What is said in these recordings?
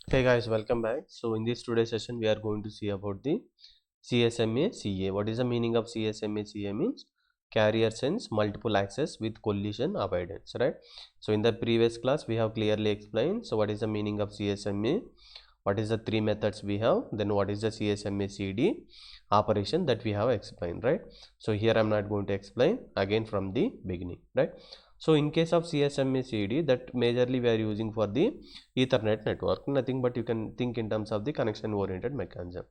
Hey guys, welcome back. So in this today's session, we are going to see about the CSMA CA. What is the meaning of CSMA CA? Means carrier sense multiple access with collision avoidance, right? So in the previous class, we have clearly explained. So what is the meaning of CSMA? What is the three methods we have? Then what is the CSMA CD operation that we have explained, right? So here I'm not going to explain again from the beginning, right? So in case of CSMA CD, that majorly we are using for the Ethernet network, nothing but you can think in terms of the connection oriented mechanism,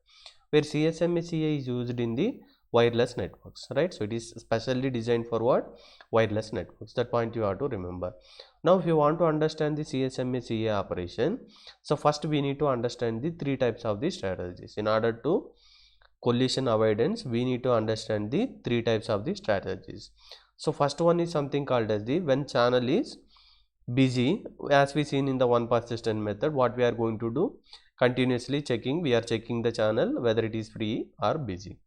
where CSMA CA is used in the wireless networks, right? So it is specially designed for what? Wireless networks. That point you have to remember. Now if you want to understand the CSMA CA operation, so first we need to understand the three types of the strategies. In order to collision avoidance, we need to understand the three types of the strategies. So first one is something called as the when channel is busy. As we seen in the one persistent method, what we are going to do, continuously checking, we are checking the channel whether it is free or busy,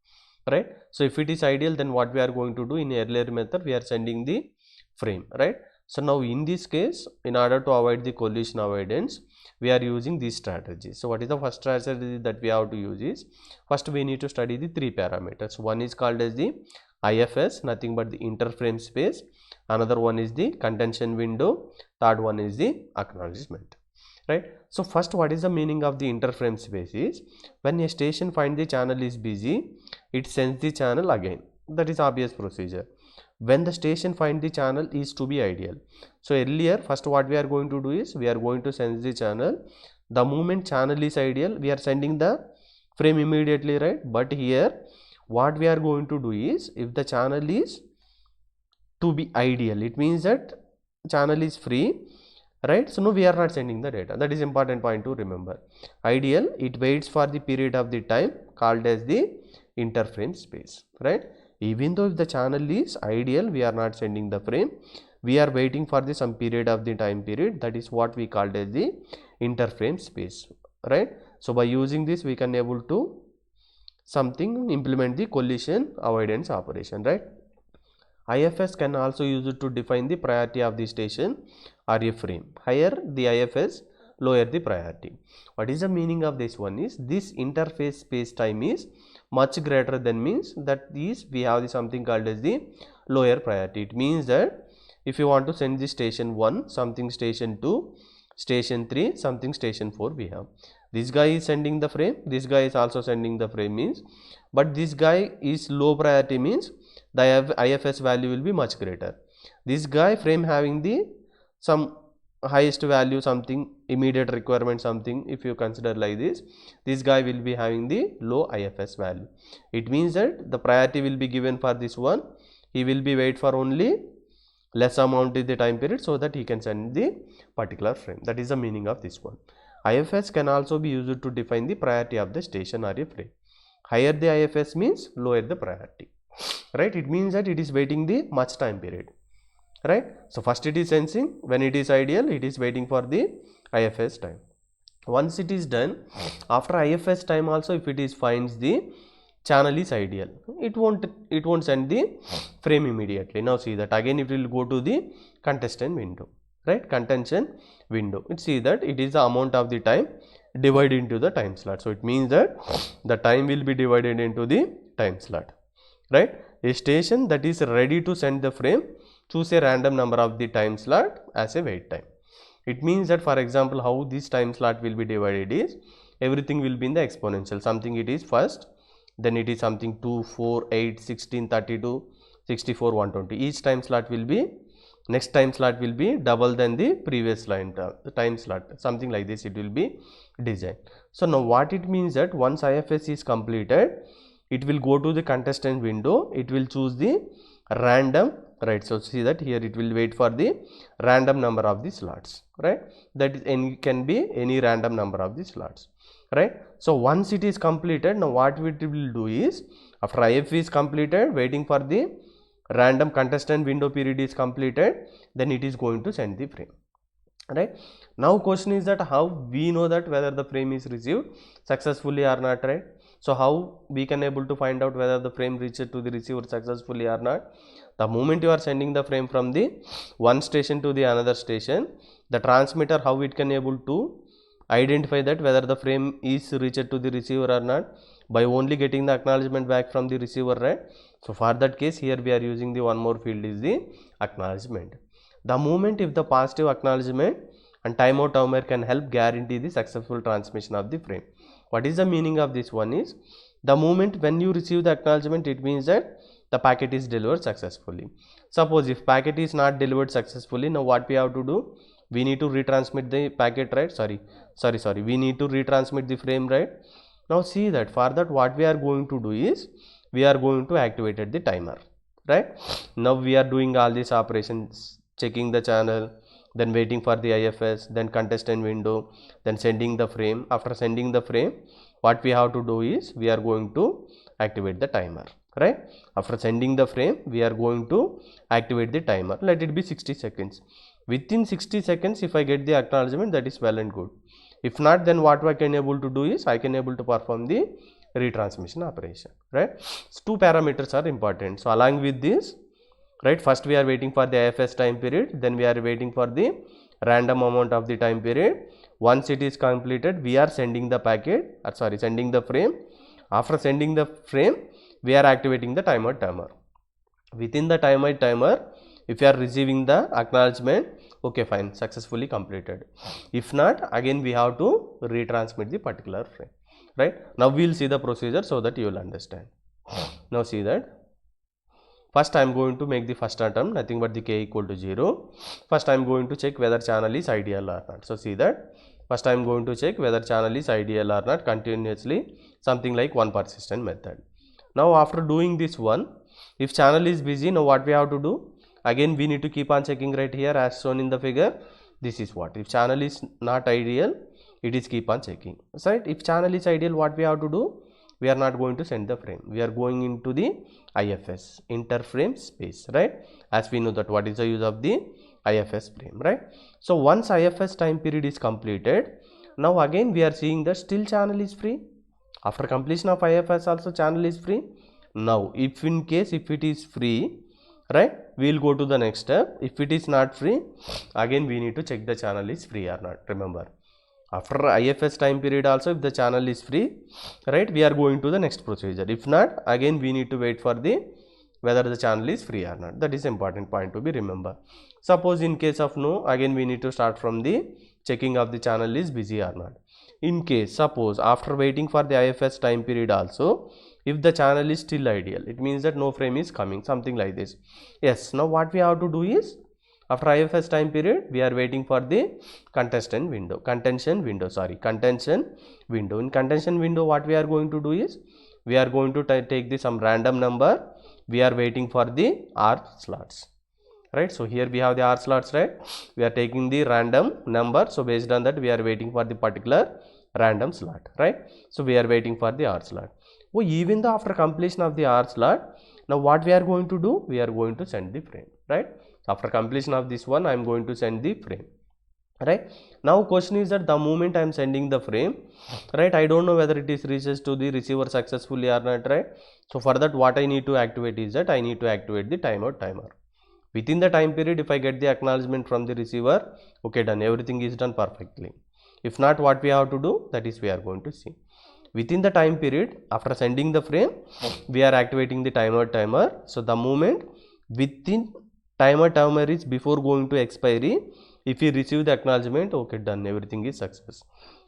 right? So if it is ideal, then what we are going to do, in earlier method we are sending the frame, right? So now in this case, in order to avoid the collision avoidance, we are using these strategies. So what is the first strategy that we have to use is, first we need to study the three parameters. One is called as the IFS, nothing but the interframe space. Another one is the contention window. Third one is the acknowledgement, right? So first, what is the meaning of the interframe space is, when a station finds the channel is busy, it sends the channel again. That is obvious procedure. When the station finds the channel is to be ideal, so earlier first what we are going to do is, we are going to send the channel. The moment channel is ideal, we are sending the frame immediately, right? But here what we are going to do is, if the channel is to be ideal, it means that channel is free, right? So no, we are not sending the data. That is important point to remember. Ideal, it waits for the period of the time called as the interframe space, right? Even though if the channel is ideal, we are not sending the frame, we are waiting for the some period of the time period, that is what we called as the interframe space, right? So by using this, we can able to something implement the collision avoidance operation, right? IFS can also use it to define the priority of the station or a frame. Higher the IFS, lower the priority. What is the meaning of this one is, this interface space time is much greater than, means that these we have something called as the lower priority. It means that if you want to send the station 1, something station 2, station 3, something station 4 we have. This guy is sending the frame, this guy is also sending the frame, means, but this guy is low priority, means the IFS value will be much greater. This guy frame having the some highest value, something immediate requirement, something if you consider like this guy will be having the low IFS value. It means that the priority will be given for this one, he will be wait for only less amount is the time period, so that he can send the particular frame. That is the meaning of this one. IFS can also be used to define the priority of the station or a frame. Higher the IFS means lower the priority, right? It means that it is waiting the much time period, right? So first it is sensing, when it is ideal, it is waiting for the IFS time. Once it is done, after IFS time also, if it is finds the channel is ideal, it won't send the frame immediately. Now see that again it will go to the contestant window, right? Contention window, it see that it is the amount of the time divided into the time slot. So it means that the time will be divided into the time slot, right? A station that is ready to send the frame, choose a random number of the time slot as a wait time. It means that, for example, how this time slot will be divided is, everything will be in the exponential, something it is first, then it is something 2, 4, 8, 16, 32, 64, 120. Each time slot will be, next time slot will be double than the previous line time slot, something like this it will be designed. So now what it means that, once IFS is completed, it will go to the contestant window, it will choose the random, right? So see that here it will wait for the random number of the slots, right? That is any, can be any random number of the slots, right? So once it is completed, now what it will do is, after IF is completed, waiting for the random contestant window period is completed, then it is going to send the frame, right? Now question is that, how we know that whether the frame is received successfully or not, right? So how we can able to find out whether the frame reached to the receiver successfully or not? The moment you are sending the frame from the one station to the another station, the transmitter, how it can able to identify that whether the frame is reached to the receiver or not by only getting the acknowledgement back from the receiver, right? So for that case, here we are using the one more field is the acknowledgement. The moment if the positive acknowledgement and timeout timer can help guarantee the successful transmission of the frame. What is the meaning of this one is, the moment when you receive the acknowledgement, it means that the packet is delivered successfully. Suppose if packet is not delivered successfully, now what we have to do? We need to retransmit the packet, right? Sorry, we need to retransmit the frame, right? Now see that for that what we are going to do is, we are going to activate the timer, right? Now we are doing all these operations, checking the channel, then waiting for the IFS, then contestant window, then sending the frame. After sending the frame, what we have to do is, we are going to activate the timer, right? After sending the frame, we are going to activate the timer. Let it be 60 seconds. Within 60 seconds, if I get the acknowledgement, that is well and good. If not, then what I can able to do is, I can able to perform the retransmission operation, right? So two parameters are important. So along with this, right, first we are waiting for the IFS time period, then we are waiting for the random amount of the time period. Once it is completed, we are sending the packet, sending the frame. After sending the frame, we are activating the timer. Within the timer, if you are receiving the acknowledgement, okay, fine, successfully completed. If not, again we have to retransmit the particular frame, right? Now we will see the procedure so that you will understand. Now see that, first I am going to make the first attempt, nothing but the k equal to 0. First I am going to check whether channel is ideal or not. So see that, first I am going to check whether channel is ideal or not continuously, something like one persistent method. Now after doing this one, if channel is busy, now what we have to do? Again we need to keep on checking right here as shown in the figure. This is what, if channel is not ideal, it is keep on checking, right? If channel is ideal, what we have to do? We are not going to send the frame, we are going into the IFS, interframe space, right? As we know that what is the use of the IFS frame, right? So once IFS time period is completed, now again we are seeing that still channel is free. After completion of IFS also channel is free. Now if in case if it is free, right, we will go to the next step. If it is not free, again we need to check the channel is free or not. Remember, after IFS time period also, if the channel is free, right, we are going to the next procedure. If not, again we need to wait for the whether the channel is free or not. That is important point to be remember. Suppose in case of no, again we need to start from the checking of the channel is busy or not. In case suppose after waiting for the IFS time period also, if the channel is still ideal, it means that no frame is coming, something like this. Yes, now what we have to do is, after IFS time period, we are waiting for the contention window. In contention window, what we are going to do is, we are going to take some random number. We are waiting for the R slots, right? So here we have the R slots, right? We are taking the random number. So based on that, we are waiting for the particular random slot, right? So we are waiting for the R slot. Oh, even though after completion of the R slot, now what we are going to do? We are going to send the frame, right? After completion of this one, I am going to send the frame, right? Now question is that the moment I am sending the frame, right, I don't know whether it is reaches to the receiver successfully or not, right? So for that, what I need to activate is that I need to activate the timeout timer. Within the time period, if I get the acknowledgement from the receiver, okay, done, everything is done perfectly. If not, what we have to do? That is we are going to see. Within the time period, after sending the frame, we are activating the timeout timer. So the moment within timer is before going to expiry, if we receive the acknowledgement, okay, done, everything is success.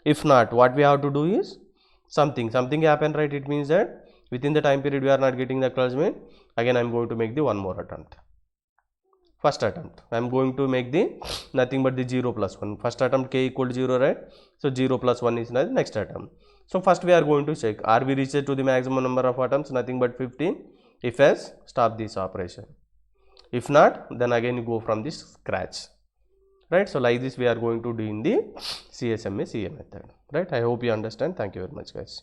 If not, what we have to do is something happen, right? It means that within the time period we are not getting the acknowledgement. Again I am going to make the one more attempt. First attempt, I am going to make the nothing but the 0 plus 1. First attempt k equal to 0, right? So 0 plus 1 is the next attempt. So first we are going to check, are we reached to the maximum number of attempts? Nothing but 15. If yes, stop this operation. If not, then again you go from this scratch, right? So like this we are going to do in the CSMA CA method, right? I hope you understand. Thank you very much, guys.